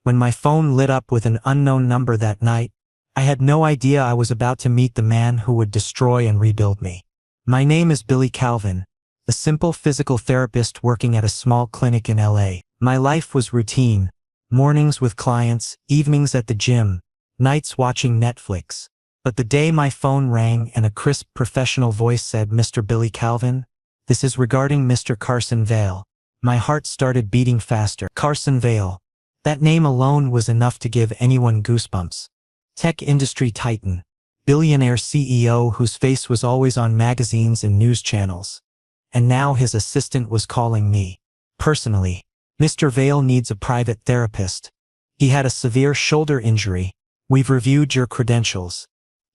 When my phone lit up with an unknown number that night, I had no idea I was about to meet the man who would destroy and rebuild me. My name is Billy Calvin, a simple physical therapist working at a small clinic in LA. My life was routine: mornings with clients, evenings at the gym, nights watching Netflix. But the day my phone rang and a crisp professional voice said, "Mr. Billy Calvin, this is regarding Mr. Carson Vale," my heart started beating faster. Carson Vale. That name alone was enough to give anyone goosebumps. Tech industry titan, billionaire CEO whose face was always on magazines and news channels. And now his assistant was calling me. Personally, "Mr. Vale needs a private therapist. He had a severe shoulder injury. We've reviewed your credentials.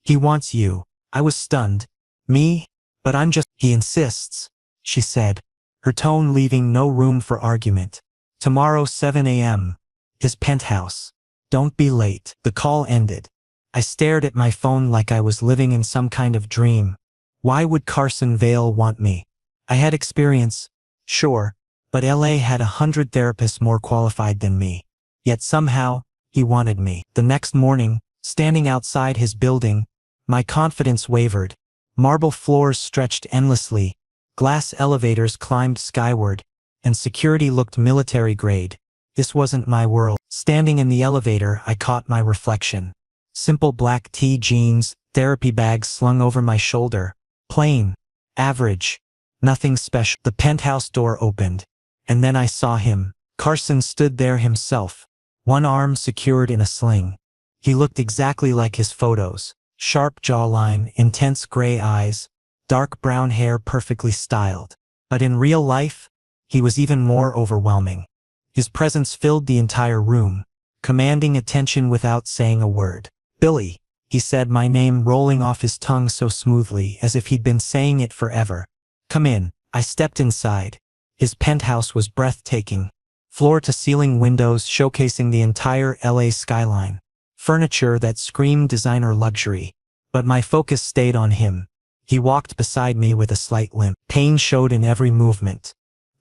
He wants you." I was stunned. "Me? But I'm just—" "He insists," she said, her tone leaving no room for argument. "Tomorrow 7 a.m. His penthouse. Don't be late." The call ended. I stared at my phone like I was living in some kind of dream. Why would Carson Vale want me? I had experience, sure, but LA had 100 therapists more qualified than me. Yet somehow, he wanted me. The next morning, standing outside his building, my confidence wavered. Marble floors stretched endlessly, glass elevators climbed skyward, and security looked military-grade. This wasn't my world. Standing in the elevator, I caught my reflection. Simple black tee jeans, therapy bag slung over my shoulder. Plain. Average. Nothing special. The penthouse door opened, and then I saw him. Carson stood there himself, one arm secured in a sling. He looked exactly like his photos. Sharp jawline, intense gray eyes, dark brown hair perfectly styled. But in real life, he was even more overwhelming. His presence filled the entire room, commanding attention without saying a word. "Billy," he said, my name rolling off his tongue so smoothly as if he'd been saying it forever. "Come in." I stepped inside. His penthouse was breathtaking. Floor-to-ceiling windows showcasing the entire LA skyline. Furniture that screamed designer luxury. But my focus stayed on him. He walked beside me with a slight limp. Pain showed in every movement,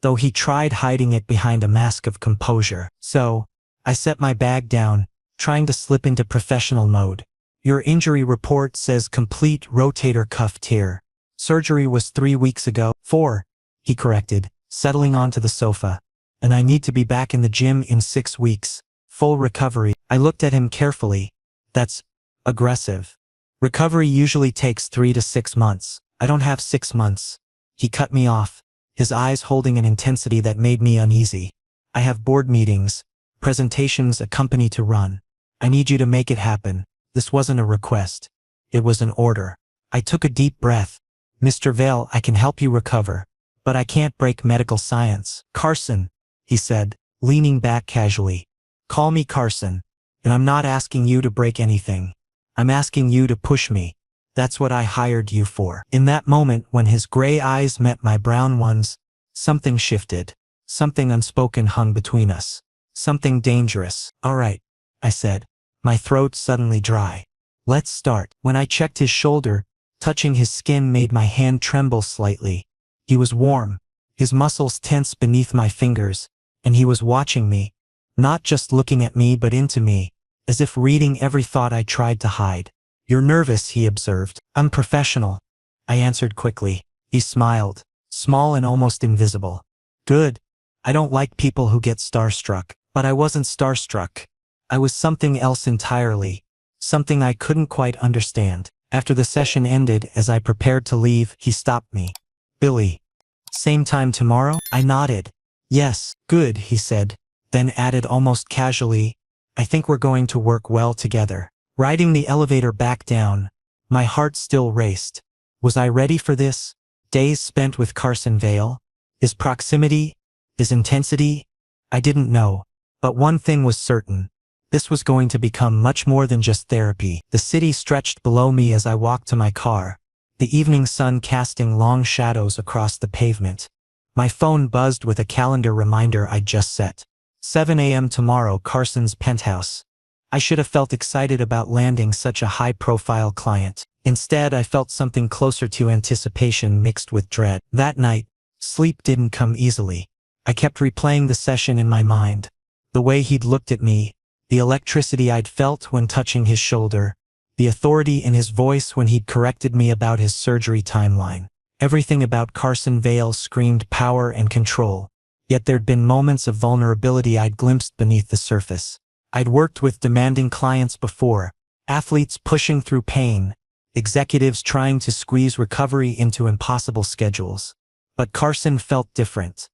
though he tried hiding it behind a mask of composure. So, I set my bag down, trying to slip into professional mode. "Your injury report says complete rotator cuff tear. Surgery was 3 weeks ago." 4, he corrected, settling onto the sofa. "And I need to be back in the gym in 6 weeks. Full recovery." I looked at him carefully. "That's aggressive. Recovery usually takes 3 to 6 months. I don't have 6 months." He cut me off, his eyes holding an intensity that made me uneasy. "I have board meetings, presentations, a company to run. I need you to make it happen." This wasn't a request. It was an order. I took a deep breath. "Mr. Vale, I can help you recover, but I can't break medical science." "Carson," he said, leaning back casually. "Call me Carson. And I'm not asking you to break anything. I'm asking you to push me. That's what I hired you for." In that moment, when his gray eyes met my brown ones, something shifted. Something unspoken hung between us. Something dangerous. "All right," I said, my throat suddenly dry. "Let's start." When I checked his shoulder, touching his skin made my hand tremble slightly. He was warm, his muscles tense beneath my fingers, and he was watching me, not just looking at me but into me, as if reading every thought I tried to hide. "You're nervous," he observed. "Unprofessional," I answered quickly. He smiled, small and almost invisible. "Good. I don't like people who get starstruck." But I wasn't starstruck. I was something else entirely, something I couldn't quite understand. After the session ended, as I prepared to leave, he stopped me. "Billy, same time tomorrow?" I nodded. "Yes." "Good," he said, then added almost casually, "I think we're going to work well together." Riding the elevator back down, my heart still raced. Was I ready for this? Days spent with Carson Vale? His proximity? His intensity? I didn't know. But one thing was certain. This was going to become much more than just therapy. The city stretched below me as I walked to my car, the evening sun casting long shadows across the pavement. My phone buzzed with a calendar reminder I'd just set. 7 a.m. tomorrow, Carson's penthouse. I should have felt excited about landing such a high-profile client. Instead, I felt something closer to anticipation mixed with dread. That night, sleep didn't come easily. I kept replaying the session in my mind. The way he'd looked at me, The electricity I'd felt when touching his shoulder, the authority in his voice when he'd corrected me about his surgery timeline. Everything about Carson Vale screamed power and control, yet there'd been moments of vulnerability I'd glimpsed beneath the surface. I'd worked with demanding clients before, athletes pushing through pain, executives trying to squeeze recovery into impossible schedules. But Carson felt different.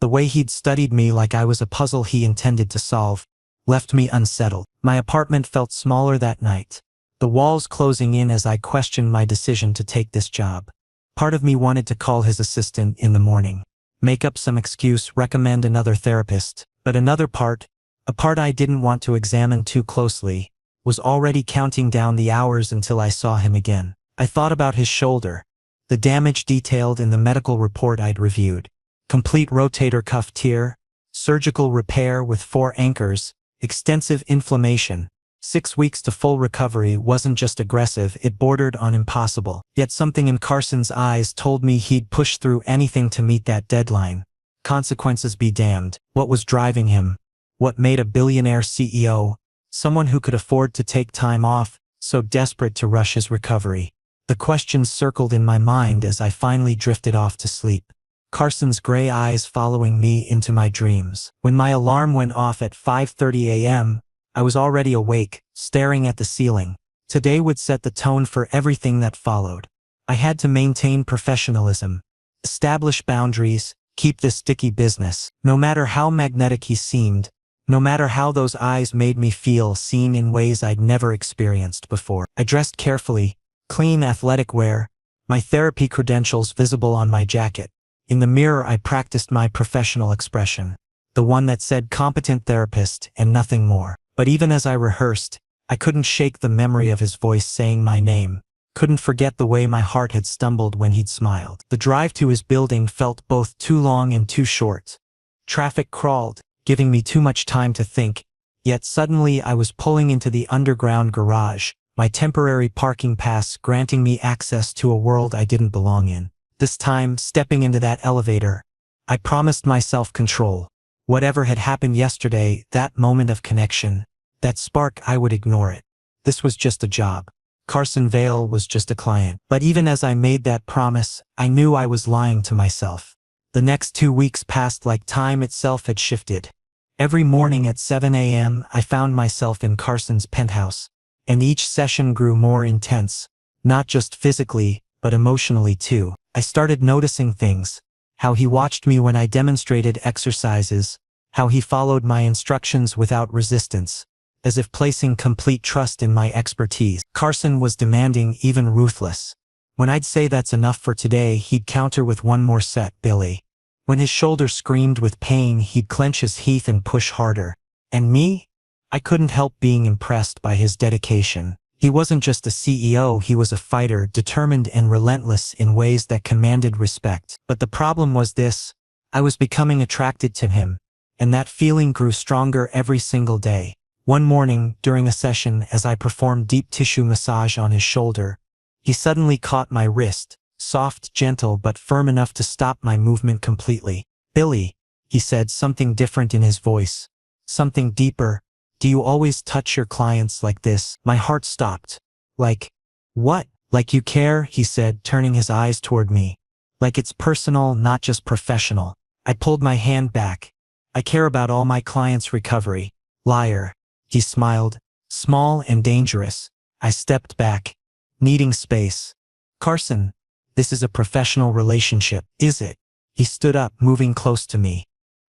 The way he'd studied me like I was a puzzle he intended to solve left me unsettled. My apartment felt smaller that night, the walls closing in as I questioned my decision to take this job. Part of me wanted to call his assistant in the morning, make up some excuse, recommend another therapist, but another part, a part I didn't want to examine too closely, was already counting down the hours until I saw him again. I thought about his shoulder, the damage detailed in the medical report I'd reviewed. Complete rotator cuff tear, surgical repair with 4 anchors, extensive inflammation. 6 weeks to full recovery wasn't just aggressive, it bordered on impossible. Yet something in Carson's eyes told me he'd push through anything to meet that deadline. Consequences be damned. What was driving him? What made a billionaire CEO, someone who could afford to take time off, so desperate to rush his recovery? The questions circled in my mind as I finally drifted off to sleep. Carson's gray eyes following me into my dreams. When my alarm went off at 5:30 a.m., I was already awake, staring at the ceiling. Today would set the tone for everything that followed. I had to maintain professionalism, establish boundaries, keep this sticky business. No matter how magnetic he seemed, no matter how those eyes made me feel seen in ways I'd never experienced before. I dressed carefully, clean athletic wear, my therapy credentials visible on my jacket. In the mirror I practiced my professional expression, the one that said competent therapist and nothing more. But even as I rehearsed, I couldn't shake the memory of his voice saying my name, couldn't forget the way my heart had stumbled when he'd smiled. The drive to his building felt both too long and too short. Traffic crawled, giving me too much time to think, yet suddenly I was pulling into the underground garage, my temporary parking pass granting me access to a world I didn't belong in. This time, stepping into that elevator, I promised myself control. Whatever had happened yesterday, that moment of connection, that spark, I would ignore it. This was just a job. Carson Vale was just a client. But even as I made that promise, I knew I was lying to myself. The next 2 weeks passed like time itself had shifted. Every morning at 7 a.m., I found myself in Carson's penthouse, and each session grew more intense, not just physically, but emotionally too. I started noticing things. How he watched me when I demonstrated exercises, how he followed my instructions without resistance, as if placing complete trust in my expertise. Carson was demanding, even ruthless. When I'd say that's enough for today, he'd counter with one more set, Billy. When his shoulder screamed with pain, he'd clench his teeth and push harder. And me? I couldn't help being impressed by his dedication. He wasn't just a CEO, he was a fighter, determined and relentless in ways that commanded respect. But the problem was this: I was becoming attracted to him, and that feeling grew stronger every single day. One morning, during a session as I performed deep tissue massage on his shoulder, he suddenly caught my wrist, soft, gentle, but firm enough to stop my movement completely. "Billy," he said, something different in his voice, something deeper. "Do you always touch your clients like this?" My heart stopped. "Like, what?" "Like you care," he said, turning his eyes toward me. "Like it's personal, not just professional." I pulled my hand back. "I care about all my clients' recovery." "Liar." He smiled. "Small and dangerous." I stepped back, needing space. "Carson, this is a professional relationship, is it?" He stood up, moving close to me.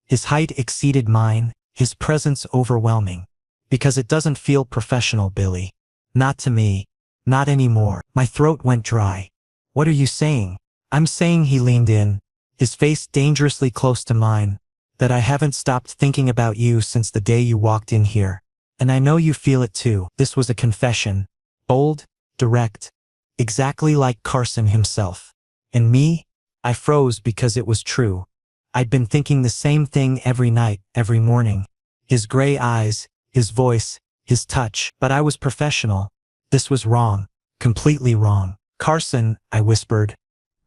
His height exceeded mine, his presence overwhelming. "Because it doesn't feel professional, Billy. Not to me. Not anymore." My throat went dry. "What are you saying?" "I'm saying," he leaned in, his face dangerously close to mine, "that I haven't stopped thinking about you since the day you walked in here. And I know you feel it too." This was a confession. Bold, direct, exactly like Carson himself. And me? I froze because it was true. I'd been thinking the same thing every night, every morning. His gray eyes, his voice, his touch. But I was professional. This was wrong. Completely wrong. "Carson," I whispered,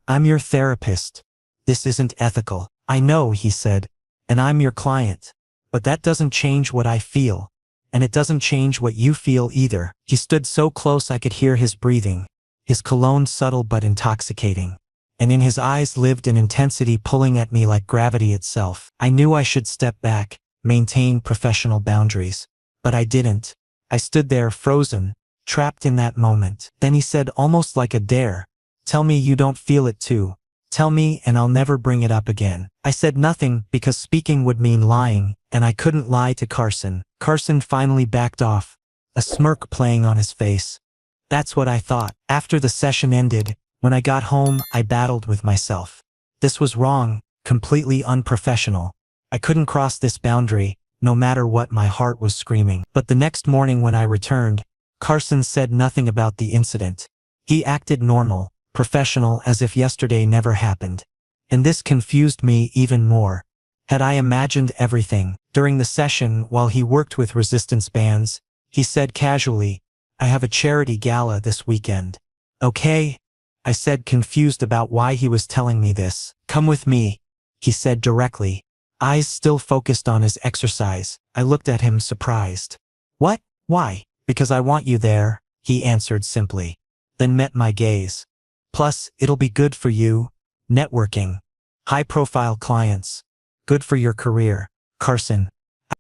"I'm your therapist. This isn't ethical." "I know," he said, "and I'm your client. But that doesn't change what I feel. And it doesn't change what you feel either. He stood so close I could hear his breathing, his cologne subtle but intoxicating. And in his eyes lived an intensity pulling at me like gravity itself. I knew I should step back, maintain professional boundaries. But I didn't. I stood there frozen, trapped in that moment. Then he said almost like a dare, "Tell me you don't feel it too. Tell me and I'll never bring it up again." I said nothing because speaking would mean lying, and I couldn't lie to Carson. Carson finally backed off, a smirk playing on his face. That's what I thought. After the session ended, when I got home, I battled with myself. This was wrong, completely unprofessional. I couldn't cross this boundary, no matter what my heart was screaming. But the next morning when I returned, Carson said nothing about the incident. He acted normal, professional, as if yesterday never happened. And this confused me even more. Had I imagined everything? During the session, while he worked with resistance bands, he said casually, "I have a charity gala this weekend." "Okay," I said, confused about why he was telling me this. "Come with me," he said directly, eyes still focused on his exercise. I looked at him surprised. "What? Why?" "Because I want you there," he answered simply, then met my gaze. "Plus, it'll be good for you. Networking. High-profile clients. Good for your career." "Carson."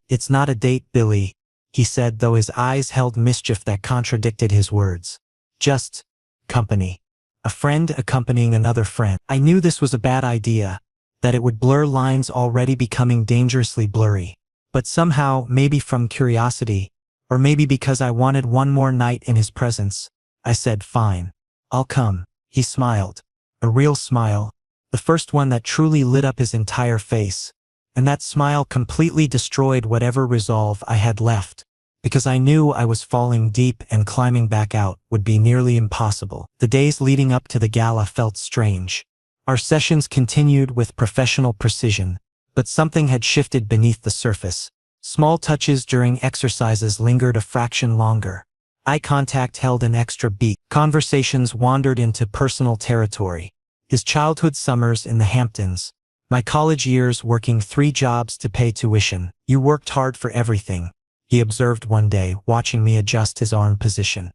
"It's not a date, Billy," he said, though his eyes held mischief that contradicted his words. "Just company. A friend accompanying another friend." I knew this was a bad idea, that it would blur lines already becoming dangerously blurry. But somehow, maybe from curiosity, or maybe because I wanted one more night in his presence, I said, "Fine. I'll come." He smiled. A real smile. The first one that truly lit up his entire face. And that smile completely destroyed whatever resolve I had left, because I knew I was falling deep and climbing back out would be nearly impossible. The days leading up to the gala felt strange. Our sessions continued with professional precision, but something had shifted beneath the surface. Small touches during exercises lingered a fraction longer. Eye contact held an extra beat. Conversations wandered into personal territory. His childhood summers in the Hamptons. My college years working 3 jobs to pay tuition. "You worked hard for everything," he observed one day, watching me adjust his arm position.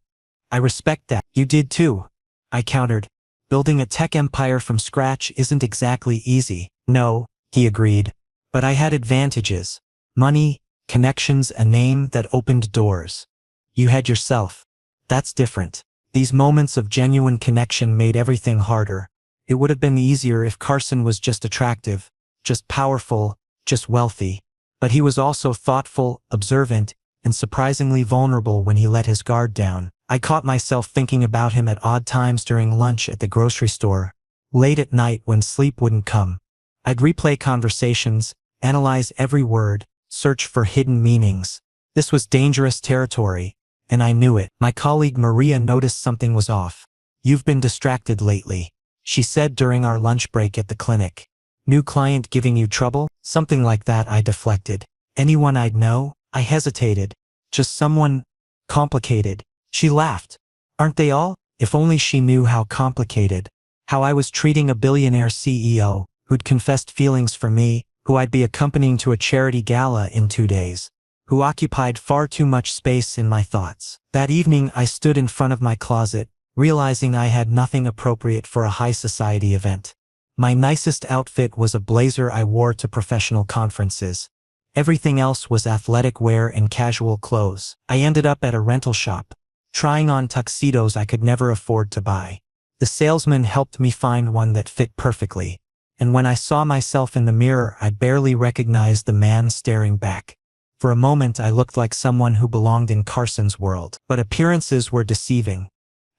"I respect that." "You did too," I countered. "Building a tech empire from scratch isn't exactly easy." "No," he agreed. "But I had advantages. Money, connections, a name that opened doors. You had yourself. That's different." These moments of genuine connection made everything harder. It would have been easier if Carson was just attractive, just powerful, just wealthy. But he was also thoughtful, observant, and surprisingly vulnerable when he let his guard down. I caught myself thinking about him at odd times during lunch at the grocery store, late at night when sleep wouldn't come. I'd replay conversations, analyze every word, search for hidden meanings. This was dangerous territory, and I knew it. My colleague Maria noticed something was off. "You've been distracted lately," she said during our lunch break at the clinic. "New client giving you trouble?" "Something like that," I deflected. "Anyone I'd know?" I hesitated. "Just someone complicated." She laughed. "Aren't they all?" If only she knew how complicated. How I was treating a billionaire CEO, who'd confessed feelings for me, who I'd be accompanying to a charity gala in 2 days, who occupied far too much space in my thoughts. That evening I stood in front of my closet, realizing I had nothing appropriate for a high society event. My nicest outfit was a blazer I wore to professional conferences. Everything else was athletic wear and casual clothes. I ended up at a rental shop, trying on tuxedos I could never afford to buy. The salesman helped me find one that fit perfectly, and when I saw myself in the mirror I barely recognized the man staring back. For a moment I looked like someone who belonged in Carson's world. But appearances were deceiving.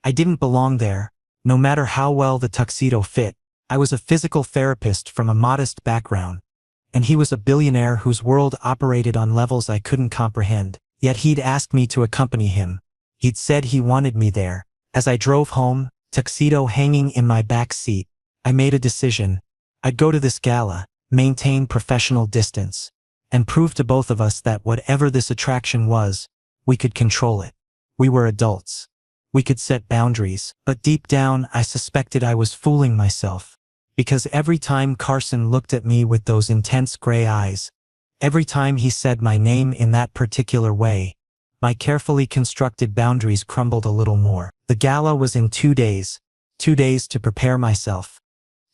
I didn't belong there, no matter how well the tuxedo fit. I was a physical therapist from a modest background, and he was a billionaire whose world operated on levels I couldn't comprehend. Yet he'd asked me to accompany him. He'd said he wanted me there. As I drove home, tuxedo hanging in my back seat, I made a decision. I'd go to this gala, maintain professional distance, and prove to both of us that whatever this attraction was, we could control it. We were adults. We could set boundaries. But deep down, I suspected I was fooling myself. Because every time Carson looked at me with those intense gray eyes, every time he said my name in that particular way, My carefully constructed boundaries crumbled a little more. The gala was in 2 days. 2 days to prepare myself.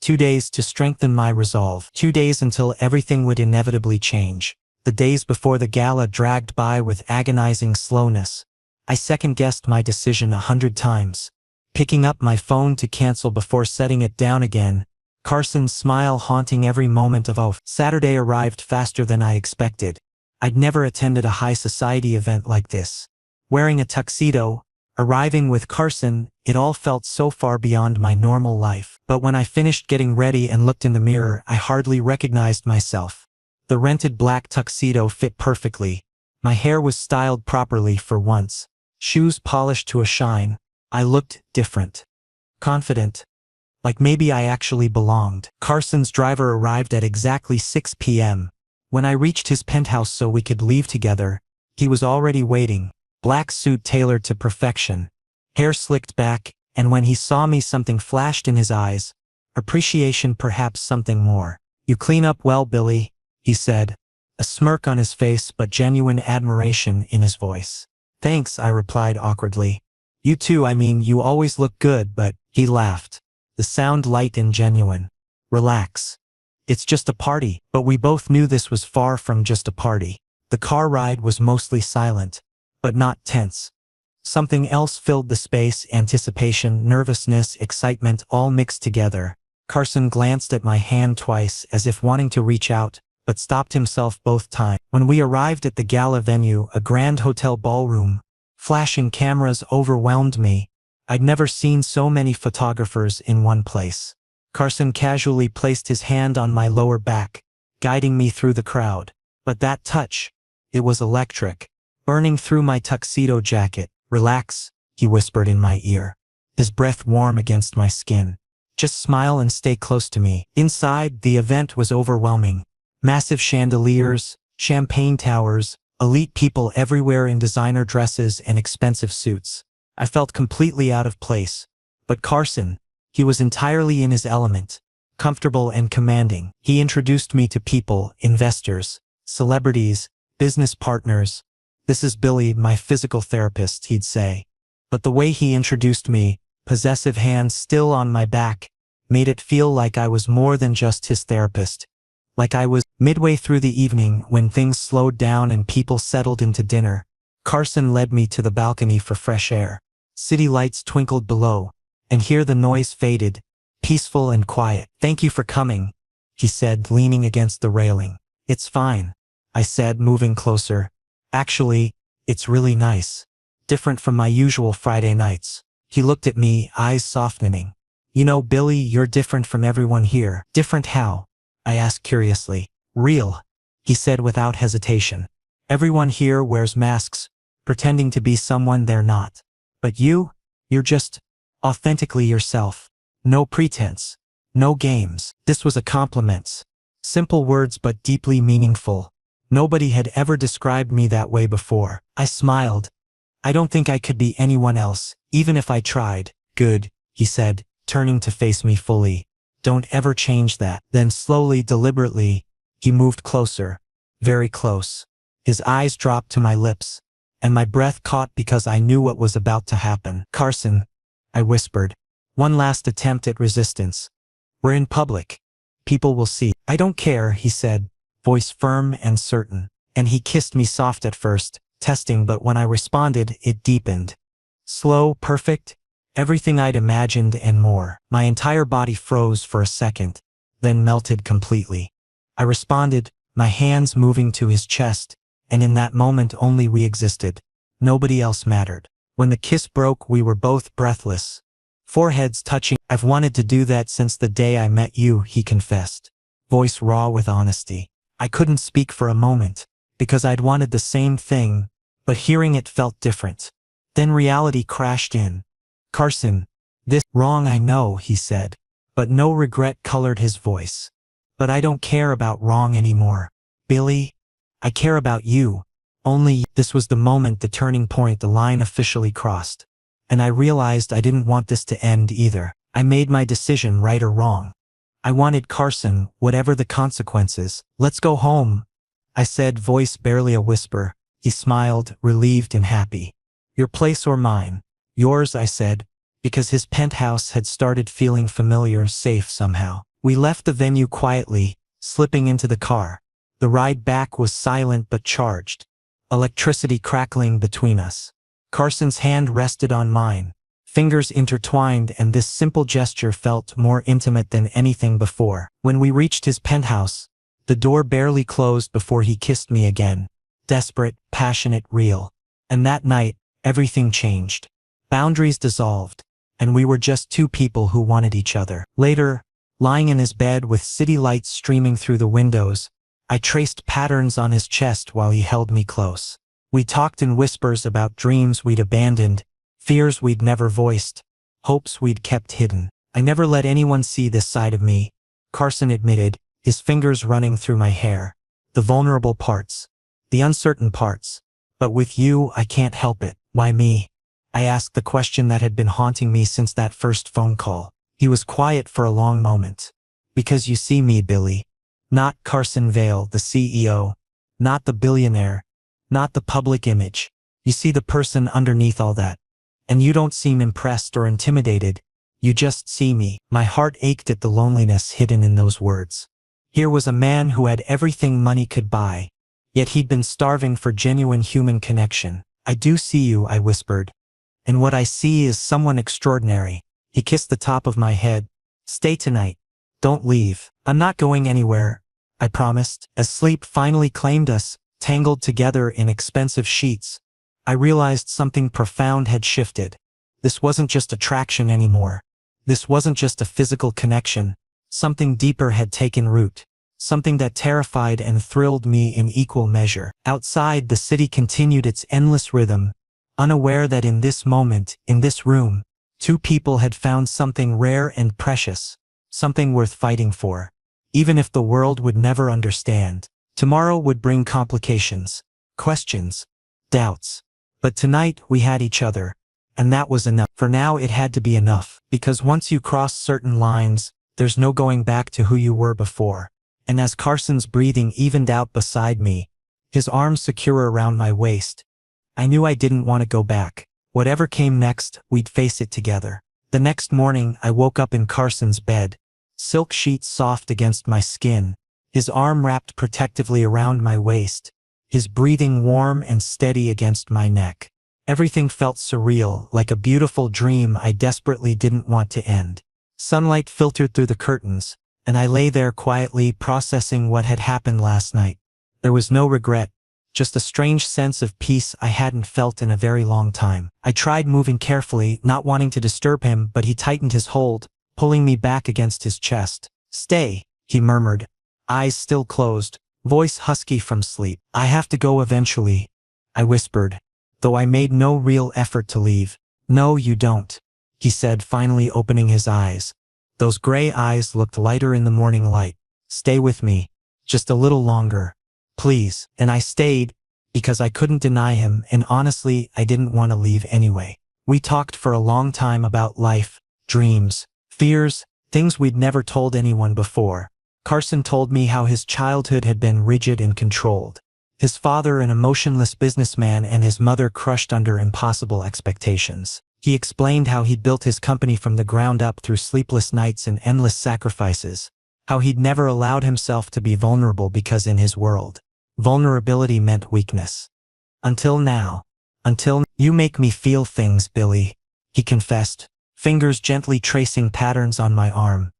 2 days to strengthen my resolve. 2 days until everything would inevitably change. The days before the gala dragged by with agonizing slowness. I second-guessed my decision 100 times. Picking up my phone to cancel before setting it down again. Carson's smile haunting every moment of Saturday arrived faster than I expected. I'd never attended a high society event like this. Wearing a tuxedo, arriving with Carson, it all felt so far beyond my normal life. But when I finished getting ready and looked in the mirror, I hardly recognized myself. The rented black tuxedo fit perfectly. My hair was styled properly for once. Shoes polished to a shine. I looked different. Confident. Like maybe I actually belonged. Carson's driver arrived at exactly 6 p.m. When I reached his penthouse so we could leave together, he was already waiting. Black suit tailored to perfection. Hair slicked back, and when he saw me something flashed in his eyes. Appreciation, perhaps something more. "You clean up well, Billy," he said. A smirk on his face but genuine admiration in his voice. "Thanks," I replied awkwardly. "You too, I mean, you always look good, but..." He laughed. The sound light and genuine. "Relax. It's just a party." But we both knew this was far from just a party. The car ride was mostly silent, but not tense. Something else filled the space, anticipation, nervousness, excitement, all mixed together. Carson glanced at my hand twice as if wanting to reach out, but stopped himself both times. When we arrived at the gala venue, a grand hotel ballroom, flashing cameras overwhelmed me. I'd never seen so many photographers in one place. Carson casually placed his hand on my lower back, guiding me through the crowd. But that touch, it was electric, burning through my tuxedo jacket. "Relax," he whispered in my ear, his breath warm against my skin. "Just smile and stay close to me." Inside, the event was overwhelming. Massive chandeliers, champagne towers, elite people everywhere in designer dresses and expensive suits. I felt completely out of place. But Carson, he was entirely in his element, comfortable and commanding. He introduced me to people, investors, celebrities, business partners. "This is Billy, my physical therapist," he'd say. But the way he introduced me, possessive hands still on my back, made it feel like I was more than just his therapist. Like I was. Midway through the evening, when things slowed down and people settled into dinner, Carson led me to the balcony for fresh air. City lights twinkled below, and here the noise faded, peaceful and quiet. "Thank you for coming," he said, leaning against the railing. "It's fine," I said, moving closer. "Actually, it's really nice. Different from my usual Friday nights." He looked at me, eyes softening. "You know, Billy, you're different from everyone here." "Different how?" I asked curiously. "Real," he said without hesitation. "Everyone here wears masks, pretending to be someone they're not. But you're just authentically yourself. No pretense. No games." This was a compliment. Simple words but deeply meaningful. Nobody had ever described me that way before. I smiled. "I don't think I could be anyone else, even if I tried." "Good," he said, turning to face me fully. "Don't ever change that." Then slowly, deliberately, he moved closer, very close. His eyes dropped to my lips, and my breath caught because I knew what was about to happen. "Carson," I whispered. One last attempt at resistance. "We're in public. People will see." "I don't care," he said, voice firm and certain. And he kissed me soft at first, testing, but when I responded, it deepened. Slow, perfect, everything I'd imagined and more. My entire body froze for a second, then melted completely. I responded, my hands moving to his chest, and in that moment only we existed. Nobody else mattered. When the kiss broke, we were both breathless, foreheads touching. "I've wanted to do that since the day I met you," he confessed, voice raw with honesty. I couldn't speak for a moment, because I'd wanted the same thing, but hearing it felt different. Then reality crashed in. "Carson, this wrong, I know," he said, but no regret colored his voice. "But I don't care about wrong anymore. Billy, I care about you. Only." This was the moment, the turning point, the line officially crossed. And I realized I didn't want this to end either. I made my decision, right or wrong. I wanted Carson, whatever the consequences. "Let's go home," I said, voice barely a whisper. He smiled, relieved and happy. Your place or mine? Yours, I said, because his penthouse had started feeling familiar, safe somehow. We left the venue quietly, slipping into the car. The ride back was silent but charged, electricity crackling between us. Carson's hand rested on mine, fingers intertwined, and this simple gesture felt more intimate than anything before. When we reached his penthouse, the door barely closed before he kissed me again. Desperate, passionate, real. And that night, everything changed. Boundaries dissolved, and we were just two people who wanted each other. Later, lying in his bed with city lights streaming through the windows, I traced patterns on his chest while he held me close. We talked in whispers about dreams we'd abandoned, fears we'd never voiced, hopes we'd kept hidden. I never let anyone see this side of me, Carson admitted, his fingers running through my hair. The vulnerable parts. The uncertain parts. But with you, I can't help it. Why me? I asked the question that had been haunting me since that first phone call. He was quiet for a long moment. Because you see me, Billy. Not Carson Vale, the CEO. Not the billionaire. Not the public image. You see the person underneath all that. And you don't seem impressed or intimidated. You just see me. My heart ached at the loneliness hidden in those words. Here was a man who had everything money could buy. Yet he'd been starving for genuine human connection. I do see you, I whispered. And what I see is someone extraordinary. He kissed the top of my head. Stay tonight. Don't leave. I'm not going anywhere, I promised. As sleep finally claimed us, tangled together in expensive sheets, I realized something profound had shifted. This wasn't just attraction anymore. This wasn't just a physical connection. Something deeper had taken root. Something that terrified and thrilled me in equal measure. Outside, the city continued its endless rhythm, unaware that in this moment, in this room, two people had found something rare and precious, something worth fighting for. Even if the world would never understand. Tomorrow would bring complications, questions, doubts. But tonight we had each other, and that was enough. For now it had to be enough, because once you cross certain lines, there's no going back to who you were before. And as Carson's breathing evened out beside me, his arms secure around my waist, I knew I didn't want to go back. Whatever came next, we'd face it together. The next morning I woke up in Carson's bed, silk sheets soft against my skin, his arm wrapped protectively around my waist, his breathing warm and steady against my neck. Everything felt surreal, like a beautiful dream I desperately didn't want to end. Sunlight filtered through the curtains, and I lay there quietly processing what had happened last night. There was no regret, just a strange sense of peace I hadn't felt in a very long time. I tried moving carefully, not wanting to disturb him, but he tightened his hold, pulling me back against his chest. Stay, he murmured, eyes still closed, voice husky from sleep. I have to go eventually, I whispered, though I made no real effort to leave. No, you don't, he said, finally opening his eyes. Those gray eyes looked lighter in the morning light. Stay with me, just a little longer, please. And I stayed, because I couldn't deny him, and honestly, I didn't want to leave anyway. We talked for a long time about life, dreams, fears, things we'd never told anyone before. Carson told me how his childhood had been rigid and controlled. His father an emotionless businessman and his mother crushed under impossible expectations. He explained how he'd built his company from the ground up through sleepless nights and endless sacrifices, how he'd never allowed himself to be vulnerable because in his world, vulnerability meant weakness. Until now. You make me feel things, Billy, he confessed, fingers gently tracing patterns on my arm.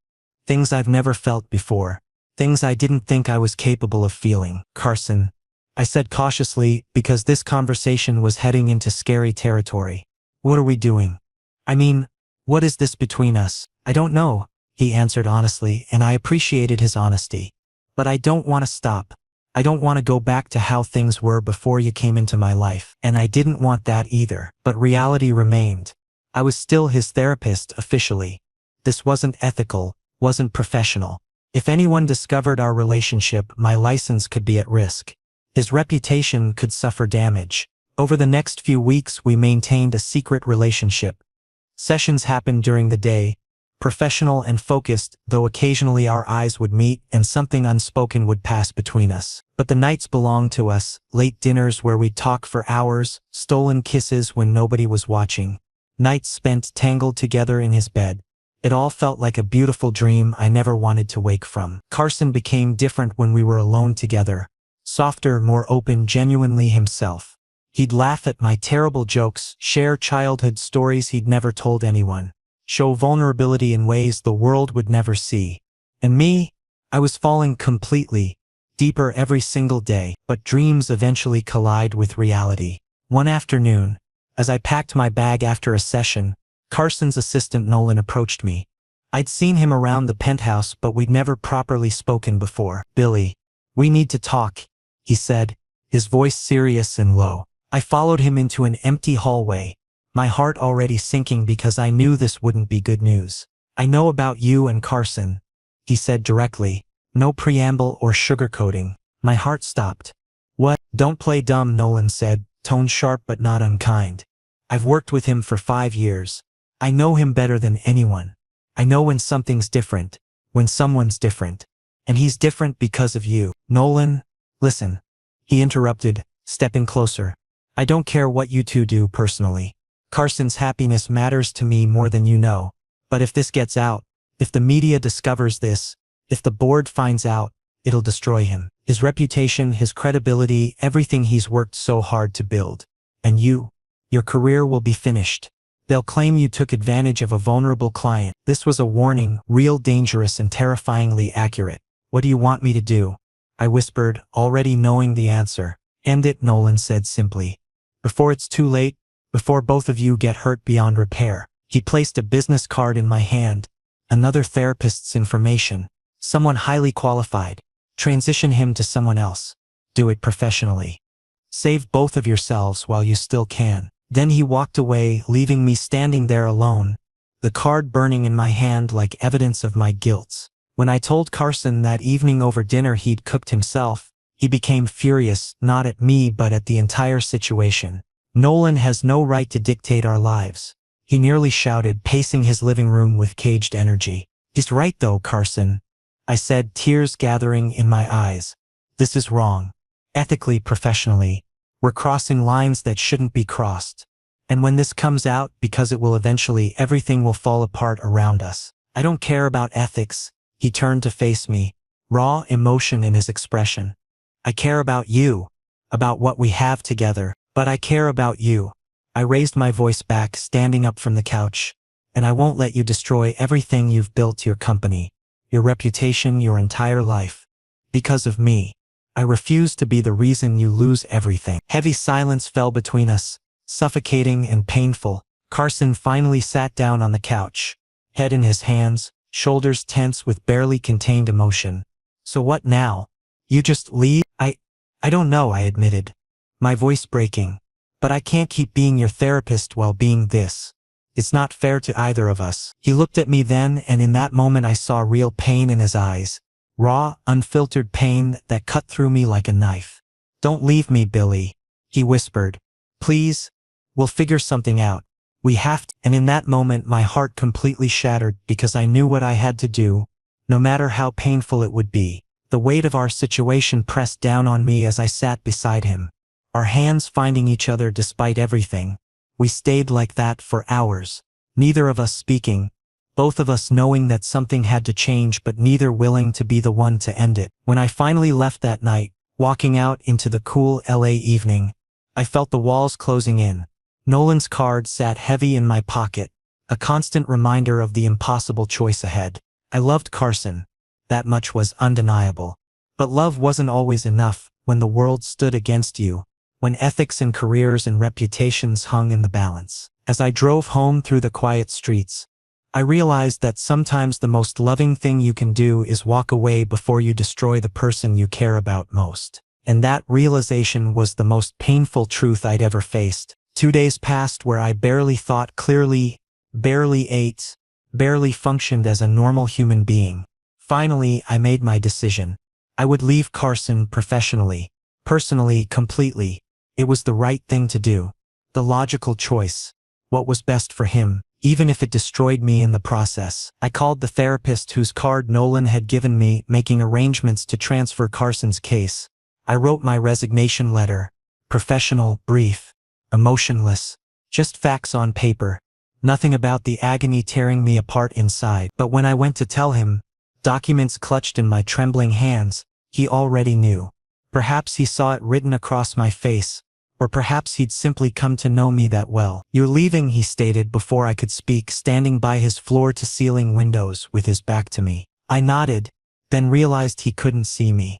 Things I've never felt before. Things I didn't think I was capable of feeling. Carson, I said cautiously, because this conversation was heading into scary territory. What are we doing? I mean, what is this between us? I don't know, he answered honestly, and I appreciated his honesty. But I don't want to stop. I don't want to go back to how things were before you came into my life. And I didn't want that either. But reality remained. I was still his therapist officially. This wasn't ethical, wasn't professional. If anyone discovered our relationship, my license could be at risk. His reputation could suffer damage. Over the next few weeks we maintained a secret relationship. Sessions happened during the day, professional and focused, though occasionally our eyes would meet and something unspoken would pass between us. But the nights belonged to us, late dinners where we'd talk for hours, stolen kisses when nobody was watching, nights spent tangled together in his bed. It all felt like a beautiful dream I never wanted to wake from. Carson became different when we were alone together. Softer, more open, genuinely himself. He'd laugh at my terrible jokes, share childhood stories he'd never told anyone, show vulnerability in ways the world would never see. And me? I was falling completely, deeper every single day, but dreams eventually collide with reality. One afternoon, as I packed my bag after a session, Carson's assistant Nolan approached me. I'd seen him around the penthouse, but we'd never properly spoken before. "Billy, we need to talk," he said, his voice serious and low. I followed him into an empty hallway, my heart already sinking because I knew this wouldn't be good news. "I know about you and Carson," he said directly, no preamble or sugarcoating. My heart stopped. "What?" "Don't play dumb," Nolan said, tone sharp but not unkind. "I've worked with him for 5 years. I know him better than anyone. I know when something's different, when someone's different. And he's different because of you." "Nolan, listen," he interrupted, stepping closer. "I don't care what you two do personally. Carson's happiness matters to me more than you know. But if this gets out, if the media discovers this, if the board finds out, it'll destroy him. His reputation, his credibility, everything he's worked so hard to build. And you, your career will be finished. They'll claim you took advantage of a vulnerable client." This was a warning, real, dangerous, and terrifyingly accurate. "What do you want me to do?" I whispered, already knowing the answer. "End it," Nolan said simply. "Before it's too late, before both of you get hurt beyond repair." He placed a business card in my hand. "Another therapist's information. Someone highly qualified. Transition him to someone else. Do it professionally. Save both of yourselves while you still can." Then he walked away, leaving me standing there alone, the card burning in my hand like evidence of my guilt. When I told Carson that evening over dinner he'd cooked himself, he became furious, not at me but at the entire situation. "Nolan has no right to dictate our lives," he nearly shouted, pacing his living room with caged energy. "He's right though, Carson," I said, tears gathering in my eyes. "This is wrong. Ethically, professionally. We're crossing lines that shouldn't be crossed. And when this comes out, because it will eventually, everything will fall apart around us. I don't care about ethics." He turned to face me, raw emotion in his expression. "I care about you, about what we have together, but I care about you." I raised my voice back, standing up from the couch. "And I won't let you destroy everything you've built, your company, your reputation, your entire life. Because of me. I refuse to be the reason you lose everything." Heavy silence fell between us, suffocating and painful. Carson finally sat down on the couch, head in his hands, shoulders tense with barely contained emotion. "So what now? You just leave?" I don't know," I admitted, my voice breaking. "But I can't keep being your therapist while being this. It's not fair to either of us." He looked at me then, and in that moment I saw real pain in his eyes. Raw, unfiltered pain that cut through me like a knife. "Don't leave me, Billy," he whispered. "Please, we'll figure something out. We have to." And in that moment my heart completely shattered because I knew what I had to do, no matter how painful it would be. The weight of our situation pressed down on me as I sat beside him, our hands finding each other despite everything. We stayed like that for hours, neither of us speaking, both of us knowing that something had to change but neither willing to be the one to end it. When I finally left that night, walking out into the cool LA evening, I felt the walls closing in. Nolan's card sat heavy in my pocket, a constant reminder of the impossible choice ahead. I loved Carson. That much was undeniable. But love wasn't always enough when the world stood against you, when ethics and careers and reputations hung in the balance. As I drove home through the quiet streets, I realized that sometimes the most loving thing you can do is walk away before you destroy the person you care about most. And that realization was the most painful truth I'd ever faced. 2 days passed where I barely thought clearly, barely ate, barely functioned as a normal human being. Finally, I made my decision. I would leave Carson professionally, personally, completely. It was the right thing to do. The logical choice. What was best for him, even if it destroyed me in the process. I called the therapist whose card Nolan had given me, making arrangements to transfer Carson's case. I wrote my resignation letter. Professional, brief, emotionless, just facts on paper. Nothing about the agony tearing me apart inside. But when I went to tell him, documents clutched in my trembling hands, he already knew. Perhaps he saw it written across my face, or perhaps he'd simply come to know me that well. "You're leaving," he stated before I could speak, standing by his floor-to-ceiling windows with his back to me. I nodded, then realized he couldn't see me.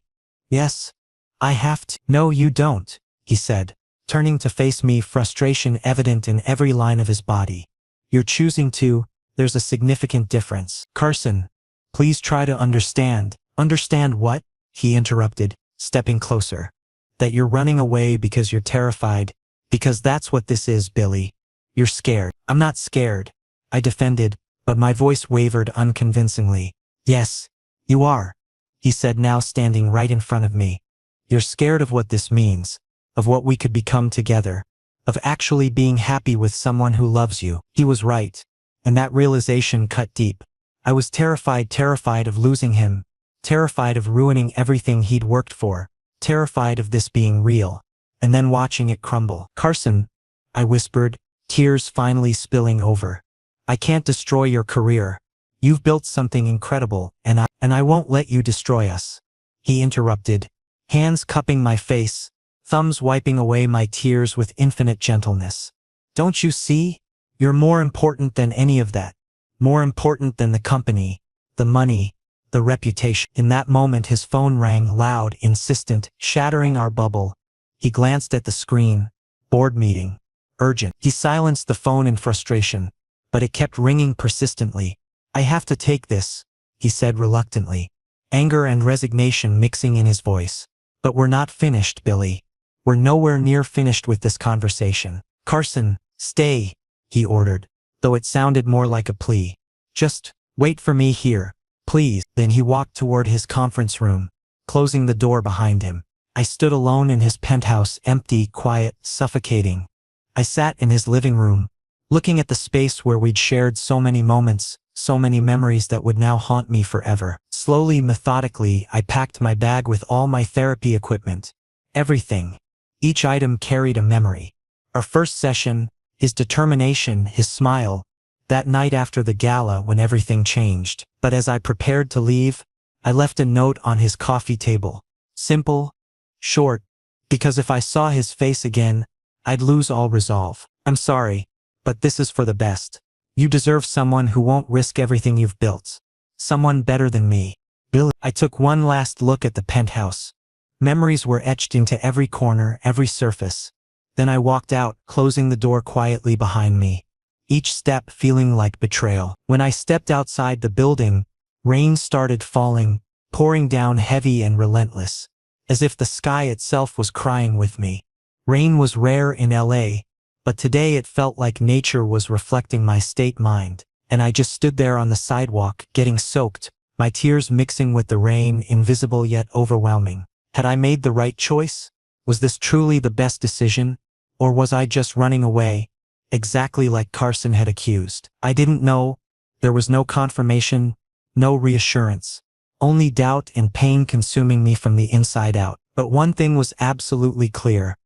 "Yes, I have to." "No, you don't," he said, turning to face me, frustration evident in every line of his body. "You're choosing to. There's a significant difference." "Carson, please try to understand." "Understand what?" he interrupted, stepping closer. "That you're running away because you're terrified, because that's what this is, Billy. You're scared." "I'm not scared," I defended, but my voice wavered unconvincingly. "Yes, you are," he said, now standing right in front of me. "You're scared of what this means, of what we could become together, of actually being happy with someone who loves you." He was right, and that realization cut deep. I was terrified of losing him, terrified of ruining everything he'd worked for, terrified of this being real, and then watching it crumble. "Carson," I whispered, tears finally spilling over. "I can't destroy your career. You've built something incredible, and I won't let you destroy us." He interrupted, hands cupping my face, thumbs wiping away my tears with infinite gentleness. "Don't you see? You're more important than any of that. More important than the company, the money, the reputation." In that moment his phone rang loud, insistent, shattering our bubble. He glanced at the screen. "Board meeting. Urgent." He silenced the phone in frustration, but it kept ringing persistently. "I have to take this," he said reluctantly, anger and resignation mixing in his voice. "But we're not finished, Billy. We're nowhere near finished with this conversation." "Carson, stay," he ordered, though it sounded more like a plea. "Just wait for me here, please." Then he walked toward his conference room, closing the door behind him. I stood alone in his penthouse, empty, quiet, suffocating. I sat in his living room, looking at the space where we'd shared so many moments, so many memories that would now haunt me forever. Slowly, methodically, I packed my bag with all my therapy equipment. Everything. Each item carried a memory. Our first session, his determination, his smile, that night after the gala when everything changed. But as I prepared to leave, I left a note on his coffee table. Simple, short, because if I saw his face again, I'd lose all resolve. "I'm sorry, but this is for the best. You deserve someone who won't risk everything you've built. Someone better than me. Billy." I took one last look at the penthouse. Memories were etched into every corner, every surface. Then I walked out, closing the door quietly behind me, each step feeling like betrayal. When I stepped outside the building, rain started falling, pouring down heavy and relentless, as if the sky itself was crying with me. Rain was rare in LA, but today it felt like nature was reflecting my state mind, and I just stood there on the sidewalk, getting soaked, my tears mixing with the rain, invisible yet overwhelming. Had I made the right choice? Was this truly the best decision? Or was I just running away, exactly like Carson had accused? I didn't know. There was no confirmation, no reassurance, only doubt and pain consuming me from the inside out. But one thing was absolutely clear.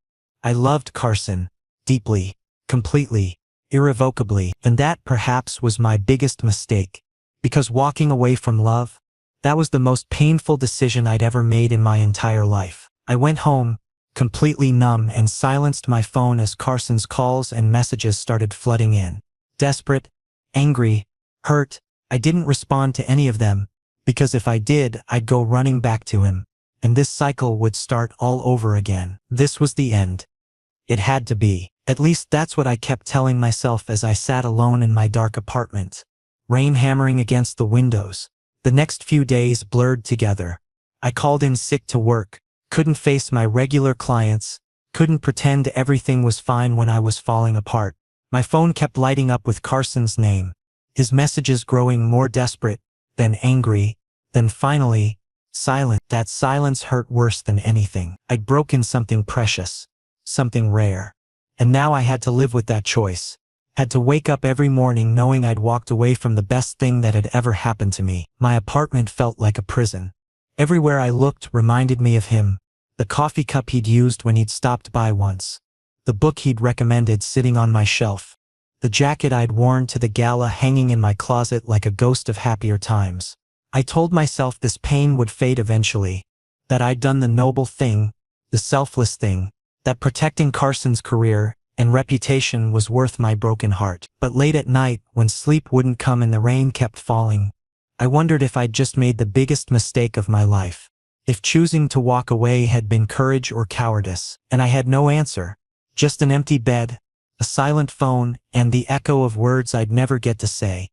I loved Carson, deeply, completely, irrevocably, and that perhaps was my biggest mistake. Because walking away from love, that was the most painful decision I'd ever made in my entire life. I went home, completely numb, and silenced my phone as Carson's calls and messages started flooding in. Desperate, angry, hurt, I didn't respond to any of them, because if I did, I'd go running back to him, and this cycle would start all over again. This was the end. It had to be. At least that's what I kept telling myself as I sat alone in my dark apartment, rain hammering against the windows. The next few days blurred together. I called in sick to work, couldn't face my regular clients, couldn't pretend everything was fine when I was falling apart. My phone kept lighting up with Carson's name, his messages growing more desperate, then angry, then finally, silent. That silence hurt worse than anything. I'd broken something precious, something rare. And now I had to live with that choice. Had to wake up every morning knowing I'd walked away from the best thing that had ever happened to me. My apartment felt like a prison. Everywhere I looked reminded me of him. The coffee cup he'd used when he'd stopped by once. The book he'd recommended sitting on my shelf. The jacket I'd worn to the gala hanging in my closet like a ghost of happier times. I told myself this pain would fade eventually. That I'd done the noble thing, the selfless thing, that protecting Carson's career and reputation was worth my broken heart. But late at night, when sleep wouldn't come and the rain kept falling, I wondered if I'd just made the biggest mistake of my life. If choosing to walk away had been courage or cowardice. And I had no answer. Just an empty bed, a silent phone, and the echo of words I'd never get to say.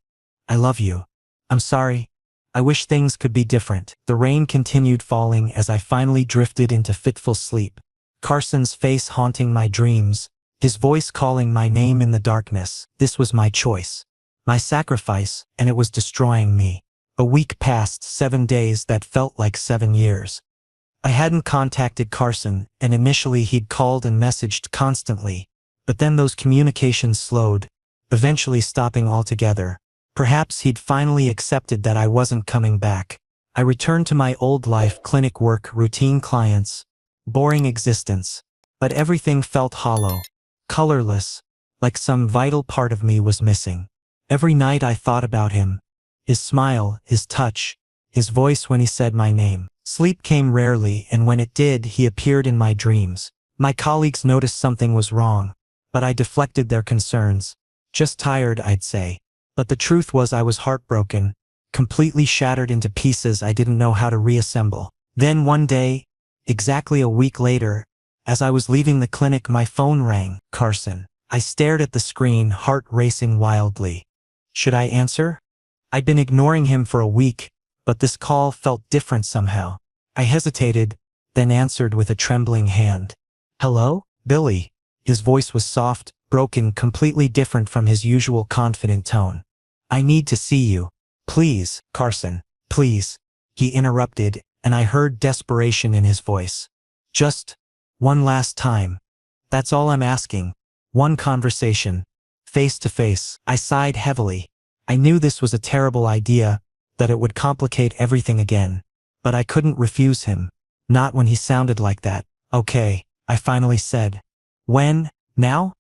I love you. I'm sorry. I wish things could be different. The rain continued falling as I finally drifted into fitful sleep. Carson's face haunting my dreams, his voice calling my name in the darkness. This was my choice, my sacrifice, and it was destroying me. A week passed, 7 days that felt like 7 years. I hadn't contacted Carson, and initially he'd called and messaged constantly, but then those communications slowed, eventually stopping altogether. Perhaps he'd finally accepted that I wasn't coming back. I returned to my old life, clinic work, routine clients, boring existence. But everything felt hollow, colorless, like some vital part of me was missing. Every night I thought about him, his smile, his touch, his voice when he said my name. Sleep came rarely, and when it did, he appeared in my dreams. My colleagues noticed something was wrong, but I deflected their concerns. Just tired, I'd say. But the truth was I was heartbroken, completely shattered into pieces I didn't know how to reassemble. Then one day, exactly a week later, as I was leaving the clinic, my phone rang. Carson. I stared at the screen, heart racing wildly. Should I answer? I'd been ignoring him for a week, but this call felt different somehow. I hesitated, then answered with a trembling hand. Hello? Billy. His voice was soft, broken, completely different from his usual confident tone. I need to see you. Please, Carson, please. He interrupted, and I heard desperation in his voice. Just one last time. That's all I'm asking. One conversation. Face to face. I sighed heavily. I knew this was a terrible idea, that it would complicate everything again. But I couldn't refuse him. Not when he sounded like that. Okay, I finally said. When? Now?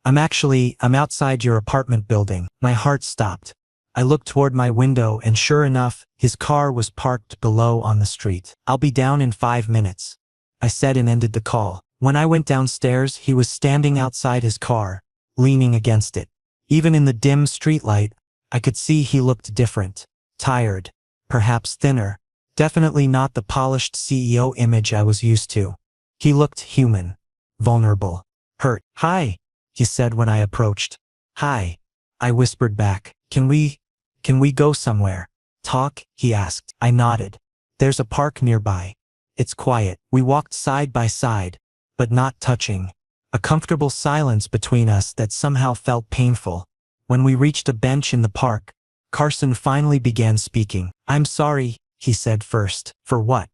I'm outside your apartment building. My heart stopped. I looked toward my window and sure enough, his car was parked below on the street. I'll be down in 5 minutes, I said and ended the call. When I went downstairs, he was standing outside his car, leaning against it. Even in the dim streetlight, I could see he looked different. Tired. Perhaps thinner. Definitely not the polished CEO image I was used to. He looked human. Vulnerable. Hurt. Hi, he said when I approached. Hi, I whispered back. Can we go somewhere? Talk? He asked. I nodded. There's a park nearby. It's quiet. We walked side by side, but not touching. A comfortable silence between us that somehow felt painful. When we reached a bench in the park, Carson finally began speaking. I'm sorry, he said first. For what?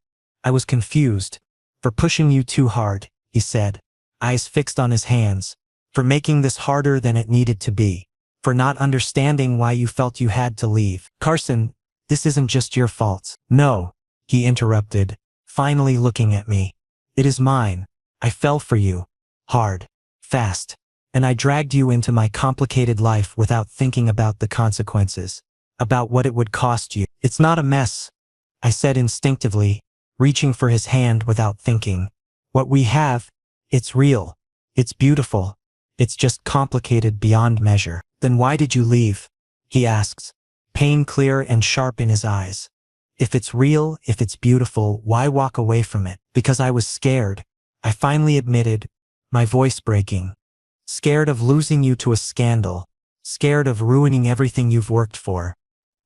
I was confused. For pushing you too hard, he said, eyes fixed on his hands. For making this harder than it needed to be. For not understanding why you felt you had to leave. Carson, this isn't just your fault. No, he interrupted, finally looking at me. It is mine. I fell for you. Hard. Fast. And I dragged you into my complicated life without thinking about the consequences. About what it would cost you. It's not a mess, I said instinctively, reaching for his hand without thinking. What we have, it's real. It's beautiful. It's just complicated beyond measure. Then why did you leave? He asks, pain clear and sharp in his eyes. If it's real, if it's beautiful, why walk away from it? Because I was scared, I finally admitted, my voice breaking. Scared of losing you to a scandal. Scared of ruining everything you've worked for.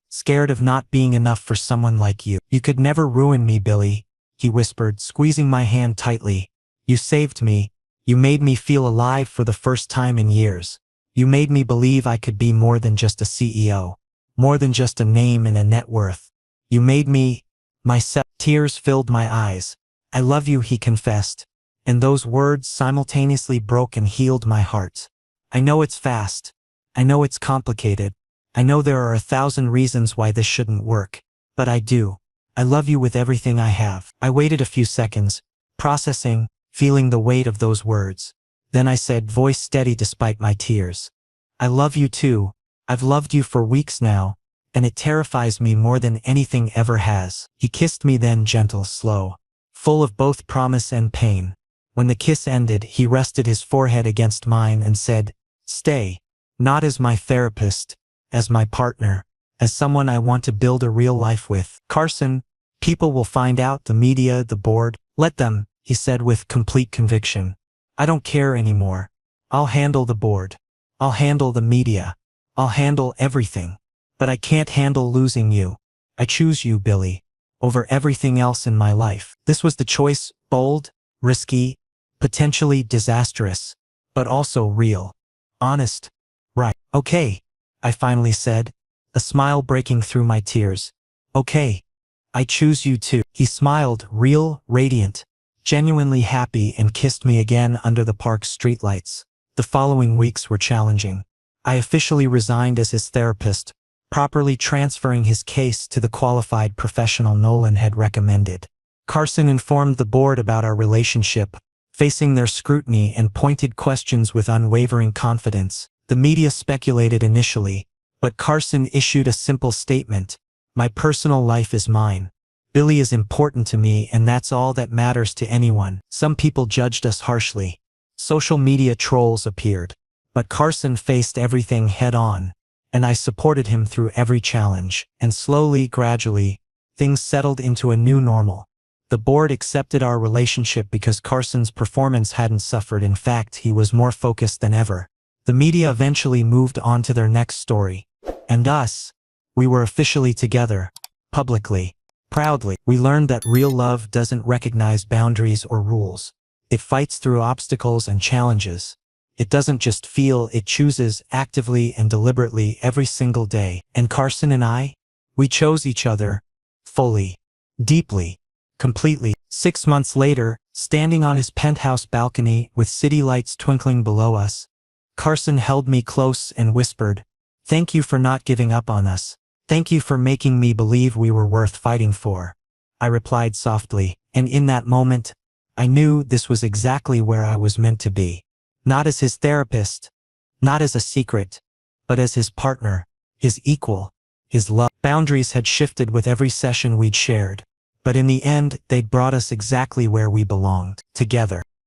Scared of not being enough for someone like you. You could never ruin me, Billy, he whispered, squeezing my hand tightly. You saved me. You made me feel alive for the first time in years. You made me believe I could be more than just a CEO. More than just a name and a net worth. You made me myself. Tears filled my eyes. I love you, he confessed. And those words simultaneously broke and healed my heart. I know it's fast. I know it's complicated. I know there are 1,000 reasons why this shouldn't work. But I do. I love you with everything I have. I waited a few seconds, processing, feeling the weight of those words. Then I said, voice steady despite my tears. I love you too. I've loved you for weeks now, and it terrifies me more than anything ever has. He kissed me then, gentle, slow, full of both promise and pain. When the kiss ended, he rested his forehead against mine and said, stay, not as my therapist, as my partner, as someone I want to build a real life with. Carson, people will find out, the media, the board. Let them, he said with complete conviction. I don't care anymore. I'll handle the board. I'll handle the media. I'll handle everything. But I can't handle losing you. I choose you, Billy, over everything else in my life. This was the choice, bold, risky, potentially disastrous, but also real. Honest. Right. Okay, I finally said, a smile breaking through my tears. Okay. I choose you too. He smiled, real, radiant, genuinely happy, and kissed me again under the park's streetlights. The following weeks were challenging. I officially resigned as his therapist, properly transferring his case to the qualified professional Nolan had recommended. Carson informed the board about our relationship, facing their scrutiny and pointed questions with unwavering confidence. The media speculated initially, but Carson issued a simple statement. My personal life is mine. Billy is important to me, and that's all that matters to anyone. Some people judged us harshly. Social media trolls appeared. But Carson faced everything head-on, and I supported him through every challenge. And slowly, gradually, things settled into a new normal. The board accepted our relationship because Carson's performance hadn't suffered. In fact, he was more focused than ever. The media eventually moved on to their next story. And us, we were officially together, publicly, proudly. We learned that real love doesn't recognize boundaries or rules. It fights through obstacles and challenges. It doesn't just feel, it chooses actively and deliberately every single day. And Carson and I, we chose each other, fully, deeply, completely. 6 months later, standing on his penthouse balcony with city lights twinkling below us, Carson held me close and whispered, "Thank you for not giving up on us. Thank you for making me believe we were worth fighting for." I replied softly, and in that moment, I knew this was exactly where I was meant to be. Not as his therapist, not as a secret, but as his partner, his equal, his love. Boundaries had shifted with every session we'd shared, but in the end, they'd brought us exactly where we belonged, together.